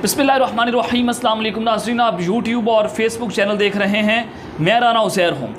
बिस्मिल्लाहिर्रहमानिर्रहीम। अस्सलाम वालेकुम नाज़रीन, आप यूट्यूब और फेसबुक चैनल देख रहे हैं। मैं राना उज़ैर हूँ।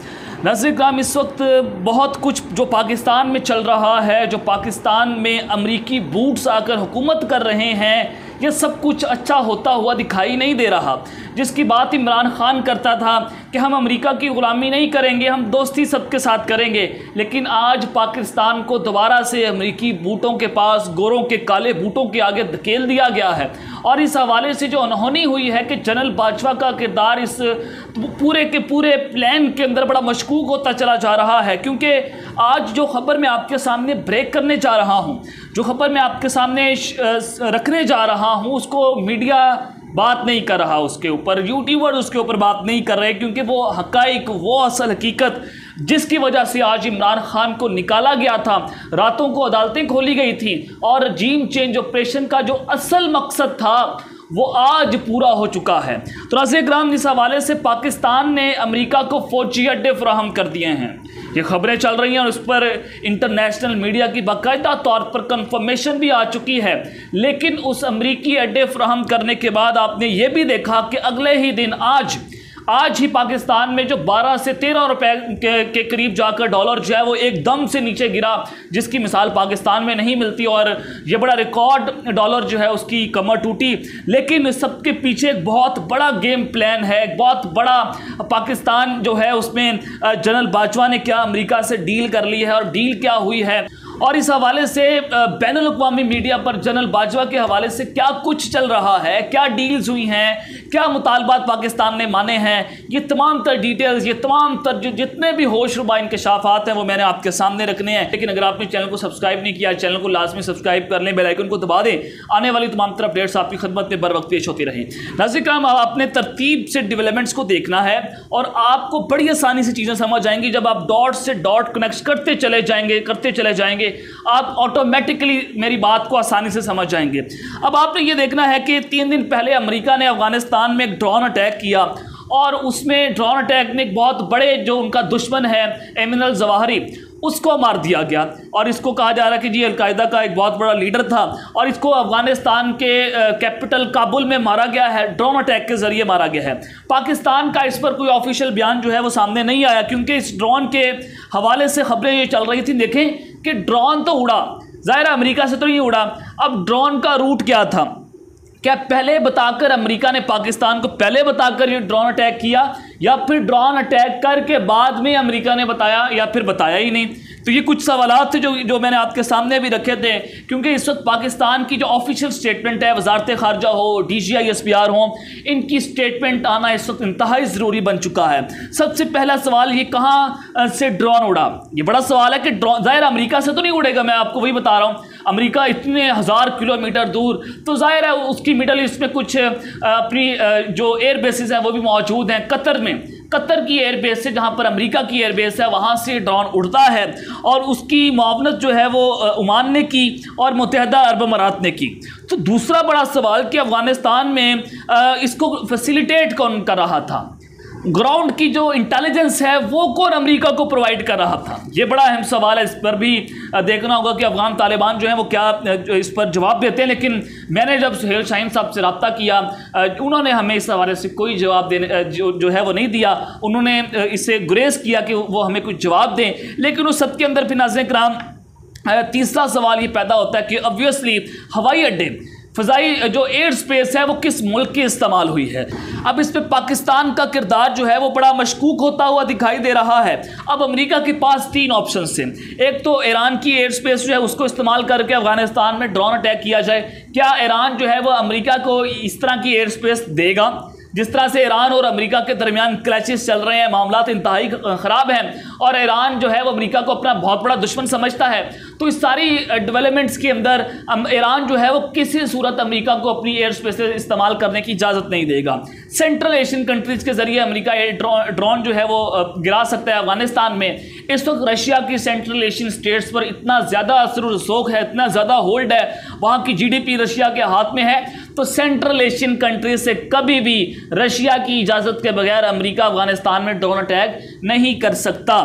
नाज़रीन कराम, इस वक्त बहुत कुछ जो पाकिस्तान में चल रहा है, जो पाकिस्तान में अमरीकी बूट्स आकर हुकूमत कर रहे हैं, ये सब कुछ अच्छा होता हुआ दिखाई नहीं दे रहा। जिसकी बात इमरान खान करता था कि हम अमेरिका की ग़ुलामी नहीं करेंगे, हम दोस्ती सबके साथ करेंगे, लेकिन आज पाकिस्तान को दोबारा से अमेरिकी बूटों के पास, गोरों के काले बूटों के आगे धकेल दिया गया है। और इस हवाले से जो अनहोनी हुई है कि जनरल बाजवा का किरदार इस पूरे के पूरे प्लान के अंदर बड़ा मशकूक होता चला जा रहा है। क्योंकि आज जो खबर मैं आपके सामने ब्रेक करने जा रहा हूँ, जो खबर मैं आपके सामने रखने जा रहा हूँ, उसको मीडिया बात नहीं कर रहा, उसके ऊपर यूट्यूबर उसके ऊपर बात नहीं कर रहे, क्योंकि वो हक़ाइक़, वो असल हकीकत जिसकी वजह से आज इमरान खान को निकाला गया था, रातों को अदालतें खोली गई थी और regime चेंज ऑपरेशन का जो असल मकसद था वो आज पूरा हो चुका है। तो नाज़रीन कराम, इस हवाले से पाकिस्तान ने अमेरिका को फ़ौजी अड्डे फराहम कर दिए हैं। ये खबरें चल रही हैं और उस पर इंटरनेशनल मीडिया की बाकायदा तौर पर कंफर्मेशन भी आ चुकी है। लेकिन उस अमेरिकी अड्डे फराहम करने के बाद आपने ये भी देखा कि अगले ही दिन आज ही पाकिस्तान में जो 12 से 13 रुपए के करीब जाकर डॉलर जो है वो एकदम से नीचे गिरा, जिसकी मिसाल पाकिस्तान में नहीं मिलती, और ये बड़ा रिकॉर्ड डॉलर जो है उसकी कमर टूटी। लेकिन सबके पीछे एक बहुत बड़ा गेम प्लान है, एक बहुत बड़ा पाकिस्तान जो है उसमें जनरल बाजवा ने क्या अमेरिका से डील कर ली है और डील क्या हुई है, और इस हवाले से बैनुल अक़वामी मीडिया पर जनरल बाजवा के हवाले से क्या कुछ चल रहा है, क्या डील्स हुई हैं, क्या मुतालबात पाकिस्तान ने माने हैं, ये तमाम तर डिटेल्स, ये तमाम तर जितने भी होशरुबा इंकशाफात हैं वो मैंने आपके सामने रखने हैं। लेकिन अगर आपने चैनल को सब्सक्राइब नहीं किया, चैनल को लाजमी सब्सक्राइब कर लें, बेल आइकन को दबा दें, आने वाली तमाम तरह अपडेट्स आपकी खिदमत में बर वक्त पेश होती रहें। नाज़रीन कराम, आपने तरतीब से डेवलपमेंट्स को देखना है और आपको बड़ी आसानी से चीज़ें समझ आएंगी। जब आप डॉट से डॉट कनेक्ट करते चले जाएंगे आप ऑटोमेटिकली मेरी बात को आसानी से समझ जाएंगे। अब आपने ये देखना है कि 3 दिन पहले अमेरिका ने अफगानिस्तान में एक ड्रोन अटैक किया और उसमें ड्रोन अटैक में एक बहुत बड़े जो उनका दुश्मन है एमिन अल ज़वाहिरी, उसको मार दिया गया। और इसको कहा जा रहा है कि जी अलकायदा का एक बहुत बड़ा लीडर था और इसको अफगानिस्तान के कैपिटल काबुल में मारा गया है, ड्रोन अटैक के ज़रिए मारा गया है। पाकिस्तान का इस पर कोई ऑफिशियल बयान जो है वो सामने नहीं आया, क्योंकि इस ड्रोन के हवाले से खबरें ये चल रही थी। देखें कि ड्रोन तो उड़ा, ज़ाहिर अमेरिका से तो नहीं उड़ा। अब ड्रोन का रूट क्या था, क्या पहले बताकर अमेरिका ने पाकिस्तान को पहले बताकर ये ड्रोन अटैक किया, या फिर ड्रोन अटैक करके बाद में अमेरिका ने बताया, या फिर बताया ही नहीं? तो ये कुछ सवालात थे जो मैंने आपके सामने भी रखे थे। क्योंकि इस वक्त पाकिस्तान की जो ऑफिशियल स्टेटमेंट है, वजारत खारजा हो, DGI SPR हो, इनकी स्टेटमेंट आना इस वक्त इंतहाई ज़रूरी बन चुका है। सबसे पहला सवाल ये, कहाँ से ड्रोन उड़ा? ये बड़ा सवाल है कि ड्रोन ज़ाहिर अमेरिका से तो नहीं उड़ेगा, मैं आपको वही बता रहा हूँ। अमेरिका इतने 1000 किलोमीटर दूर, तो ज़ाहिर है उसकी मिडल ईस्ट में कुछ अपनी जो एयर बेसिस हैं वो भी मौजूद हैं। कतर की एयरबेस से, जहां पर अमेरिका की एयरबेस है, वहां से ड्रोन उड़ता है और उसकी मुआवनत जो है वो ओमान ने की और मुत्तहदा अरब अमारात ने की। तो दूसरा बड़ा सवाल कि अफगानिस्तान में इसको फैसिलिटेट कौन कर रहा था, ग्राउंड की जो इंटेलिजेंस है वो कौन अमेरिका को प्रोवाइड कर रहा था? ये बड़ा अहम सवाल है। इस पर भी देखना होगा कि अफगान तालिबान जो है वो क्या इस पर जवाब देते हैं। लेकिन मैंने जब सुहेल शाहीन साहब से रब्ता किया, उन्होंने हमें इस हवाले से कोई जवाब देने जो है वो नहीं दिया। उन्होंने इससे गुरेज किया कि वो हमें कुछ जवाब दें। लेकिन उस सब के अंदर फिर नाज़रीन कराम तीसरा सवाल ये पैदा होता है कि ऑब्वियसली हवाई अड्डे, फ़ज़ाई जो एयर स्पेस है वो किस मुल्क की इस्तेमाल हुई है। अब इस पे पाकिस्तान का किरदार जो है वो बड़ा मशकूक होता हुआ दिखाई दे रहा है। अब अमेरिका के पास 3 ऑप्शन थे। एक तो ईरान की एयर स्पेस जो है उसको इस्तेमाल करके अफगानिस्तान में ड्रोन अटैक किया जाए। क्या ईरान जो है वो अमेरिका को इस तरह की एयर स्पेस देगा? जिस तरह से ईरान और अमेरिका के दरमियान क्लैशेस चल रहे हैं, मामलात इंतहाई ख़राब हैं और ईरान जो है वो अमेरिका को अपना बहुत बड़ा दुश्मन समझता है। तो इस सारी डेवलपमेंट्स के अंदर ईरान जो है वो किसी सूरत अमेरिका को अपनी एयर स्पेस इस्तेमाल करने की इजाज़त नहीं देगा। सेंट्रल एशियन कंट्रीज़ के ज़रिए अमेरिका ड्रोन जो है वो गिरा सकता है अफगानिस्तान में। इस वक्त रशिया की सेंट्रल एशियन स्टेट्स पर इतना ज़्यादा असर रसूख है, इतना ज़्यादा होल्ड है, वहाँ की GDP रशिया के हाथ में है। तो सेंट्रल एशियन कंट्री से कभी भी रशिया की इजाज़त के बगैर अमेरिका अफगानिस्तान में ड्रोन अटैक नहीं कर सकता।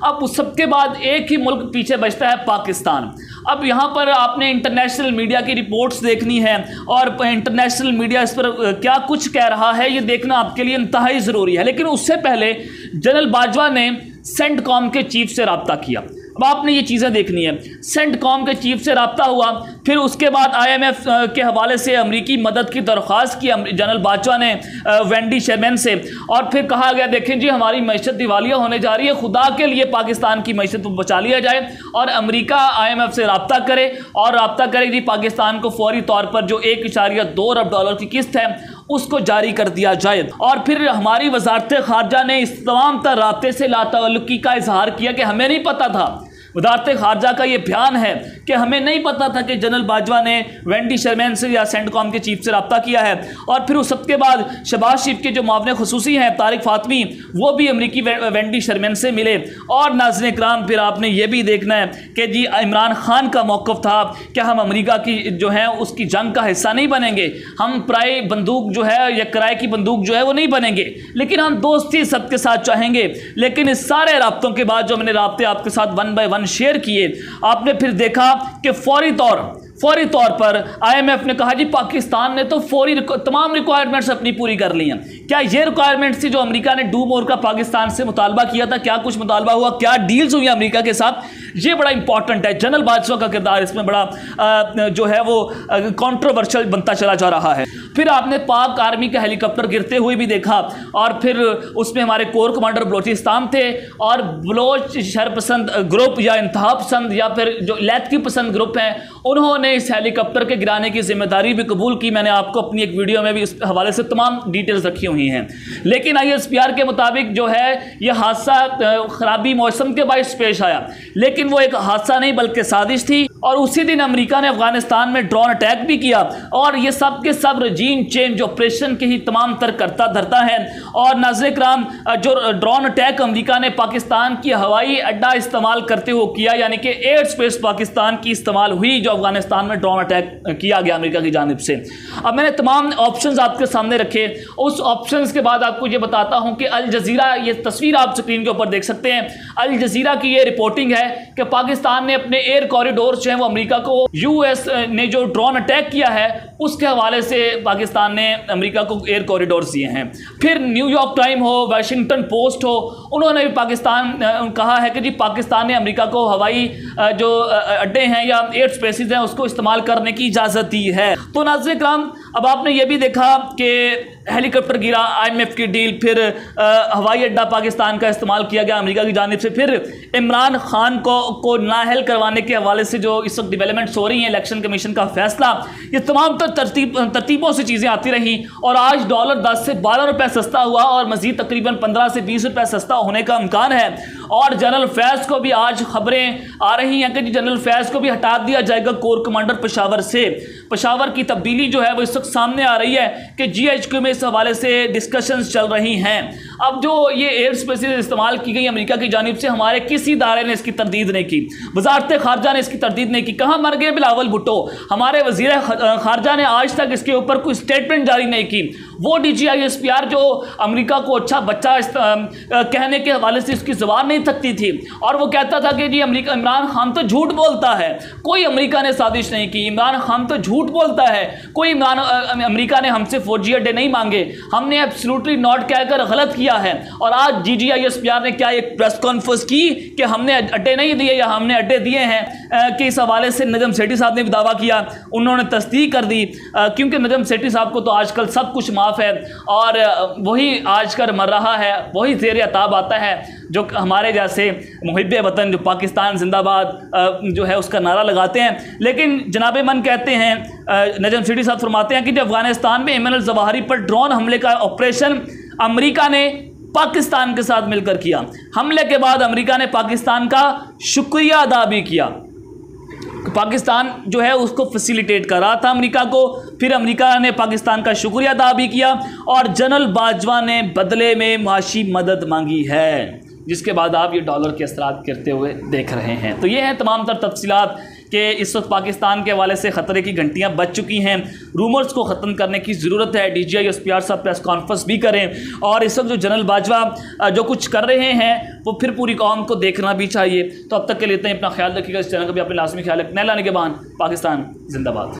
अब उस सबके बाद एक ही मुल्क पीछे बचता है, पाकिस्तान। अब यहाँ पर आपने इंटरनेशनल मीडिया की रिपोर्ट्स देखनी है और इंटरनेशनल मीडिया इस पर क्या कुछ कह रहा है ये देखना आपके लिए इंतहाई ज़रूरी है। लेकिन उससे पहले जनरल बाजवा ने सेंटकॉम के चीफ से रब्ता किया। अब आपने ये चीज़ें देखनी है, सेंटकॉम के चीफ से रब्ता हुआ, फिर उसके बाद IMF के हवाले से अमरीकी मदद की दरख्वास्त की जनरल बाजवा ने वेंडी शेरमैन से, और फिर कहा गया देखें जी हमारी मैशत दिवालिया होने जा रही है, खुदा के लिए पाकिस्तान की मैशत को बचा लिया जाए और अमेरिका IMF से रब्ता करे और रब्ता करे जी पाकिस्तान को फौरी तौर पर जो $1.2 अरब की किस्त है उसको जारी कर दिया जाए। और फिर हमारी वजारत खारजा ने इस तमाम तर राब्ते से लाताल्लुकी का इजहार किया कि हमें नहीं पता था। वजारत खारजा का ये बयान है कि हमें नहीं पता था कि जनरल बाजवा ने वेंडी शेरमैन से या सेंटकॉम के चीफ से रब्ता किया है। और फिर उस सबके बाद शहबाज शरीफ के जो मुआविन खुसूसी हैं तारिक फातमी, वो भी अमरीकी वेंडी शेरमैन से मिले। और नाज़रीन इकराम फिर आपने ये भी देखना है कि जी इमरान खान का मौक़िफ़ था कि हम अमेरिका की जो है उसकी जंग का हिस्सा नहीं बनेंगे, हम प्राय बंदूक जो है या किराए की बंदूक जो है वो नहीं बनेंगे, लेकिन हम दोस्ती सबके साथ चाहेंगे। लेकिन इस सारे राब्तों के बाद जो मैंने राब्ते आपके साथ 1 by 1 शेयर किए, आपने फिर देखा कि फौरी तौर पर IMF ने कहा जी पाकिस्तान ने तो फौरी तमाम रिक्वायरमेंट्स अपनी पूरी कर ली हैं। क्या ये रिक्वायरमेंट्स थी जो अमेरिका ने डू मोर का पाकिस्तान से मुतालबा किया था? क्या कुछ मुतालबा हुआ? क्या डील्स हुई अमेरिका के साथ? ये बड़ा इंपॉर्टेंट है। जनरल बाजवा का किरदार इसमें बड़ा जो है वो कॉन्ट्रोवर्शियल बनता चला जा रहा है। फिर आपने पाक आर्मी का हेलीकॉप्टर गिरते हुए भी देखा, और फिर उसमें हमारे कोर कमांडर बलोचिस्तान थे और बलोच शरपसंद ग्रुप या इंतहा पसंद या फिर जो लैथकी पसंद ग्रुप हैं, उन्होंने इस हेलीकॉप्टर के गिराने की जिम्मेदारी भी कबूल की। मैंने आपको अपनी एक वीडियो में भी इस हवाले से तमाम डिटेल्स रखी हुई हैं। लेकिन ISPR के मुताबिक जो है यह हादसा खराबी मौसम के बायस पेश आया, लेकिन वो एक हादसा नहीं बल्कि साजिश थी। और उसी दिन अमेरिका ने अफगानिस्तान में ड्रोन अटैक भी किया, और ये सब के सब रजीम चेंज ऑपरेशन के ही तमाम तर करता धरता है। और नाज़रीन इकराम जो ड्रोन अटैक अमेरिका ने पाकिस्तान की हवाई अड्डा इस्तेमाल करते हुए किया, यानी कि एयर स्पेस पाकिस्तान की इस्तेमाल हुई जो अफगानिस्तान में ड्रोन अटैक किया गया अमेरिका की जानिब से। अब मैंने तमाम ऑप्शंस आपके सामने रखे। उस ऑप्शंस के बाद आपको ये बताता हूँ कि अल जजीरा, ये तस्वीर आप स्क्रीन के ऊपर देख सकते हैं, अल जजीरा की ये रिपोर्टिंग है कि पाकिस्तान ने अपने एयर कॉरिडोर जो है वो अमेरिका को, US ने जो ड्रोन अटैक किया है उसके हवाले से पाकिस्तान ने अमेरिका को एयर कॉरिडोर दिए हैं। फिर न्यूयॉर्क टाइम हो, वाशिंगटन पोस्ट हो, उन्होंने भी पाकिस्तान कहा है कि जी पाकिस्तान ने अमेरिका को हवाई जो अड्डे हैं या एयर स्पेसिस हैं उसको इस्तेमाल करने की इजाज़त दी है। तो नाज़रीन इकराम अब आपने ये भी देखा कि हेलीकॉप्टर गिरा, IMF की डील, फिर हवाई अड्डा पाकिस्तान का इस्तेमाल किया गया अमेरिका की जानिब से, फिर इमरान खान को नाअहल करवाने के हवाले से जो इस वक्त डेवलपमेंट्स हो रही हैं, इलेक्शन कमीशन का फैसला, ये तमाम तरतीबों से चीज़ें आती रहीं। और आज डॉलर 10 से 12 रुपये सस्ता हुआ और मज़ीद तकरीबन 15 से 20 रुपये सस्ता होने का इम्कान है। और जनरल फैज़ को भी आज खबरें आ रही हैं कि जनरल फैज़ को भी हटा दिया जाएगा कोर कमांडर पेशावर से। पेशावर की तब्दीली जो है वो इस वक्त सामने आ रही है कि GHQ में इस हवाले से डिस्कशंस चल रही हैं। अब जो ये एयर स्पेसिस इस्तेमाल की गई अमेरिका की जानिब से, हमारे किसी इदारे ने इसकी तरदीद नहीं की, वजारत खारजा ने इसकी तरदीद नहीं की। कहाँ मर गए बिलावल भुट्टो? हमारे वजीर खारजा ने आज तक इसके ऊपर कोई स्टेटमेंट जारी नहीं की। वो DGISPR जो अमेरिका को अच्छा बच्चा कहने के हवाले से इसकी ज़बान नहीं थकती थी, और वो कहता था कि जी अमेरिका, इमरान खान तो झूठ बोलता है, कोई अमेरिका ने साजिश नहीं की, इमरान खान तो झूठ बोलता है, कोई अमेरिका ने हमसे फौजी अड्डे नहीं मांगे, हमने एब्सोल्युटली नॉट कहकर गलत किया है। और आज DGISPR ने क्या एक प्रेस कॉन्फ्रेंस की कि हमने अड्डे नहीं दिए या हमने अड्डे दिए हैं, कि इस हवाले से नजम सेठी साहब ने भी दावा किया, उन्होंने तस्दीक कर दी, क्योंकि नजम सेठी साहब को तो आजकल सब कुछ माफ़ है और वही आजकल मर रहा है, वही ज़ेर अताब आता है जो हमारे जैसे मुहिब्बे वतन जो पाकिस्तान जिंदाबाद जो है उसका नारा लगाते हैं। लेकिन जनाब मन कहते हैं, नजम सेठी साहब फरमाते हैं कि जब अफगानिस्तान में एमएनएल जवाहिरी पर ड्रोन हमले का ऑपरेशन अमेरिका ने पाकिस्तान के साथ मिलकर किया, हमले के बाद अमेरिका ने पाकिस्तान का शुक्रिया अदा भी किया। पाकिस्तान जो है उसको फैसिलिटेट कर रहा था अमेरिका को, फिर अमेरिका ने पाकिस्तान का शुक्रिया अदा भी किया और जनरल बाजवा ने बदले में माशी मदद मांगी है, जिसके बाद आप ये डॉलर के असरात करते हुए देख रहे हैं। तो ये हैं तमाम तर तफसीलात कि इस वक्त पाकिस्तान के हवाले से ख़तरे की घंटियाँ बज चुकी हैं। रूमर्स को ख़त्म करने की ज़रूरत है। DGI SPR साहब प्रेस कॉन्फ्रेंस भी करें और इस वक्त जो जनरल बाजवा जो कुछ कर रहे हैं वो फिर पूरी कौम को देखना भी चाहिए। तो अब तक के लिए इतना ही, अपना ख्याल रखिएगा। इस चैनल का भी अपने लाजमी ख्याल रखना। नैला निगहबान, पाकिस्तान जिंदाबाद।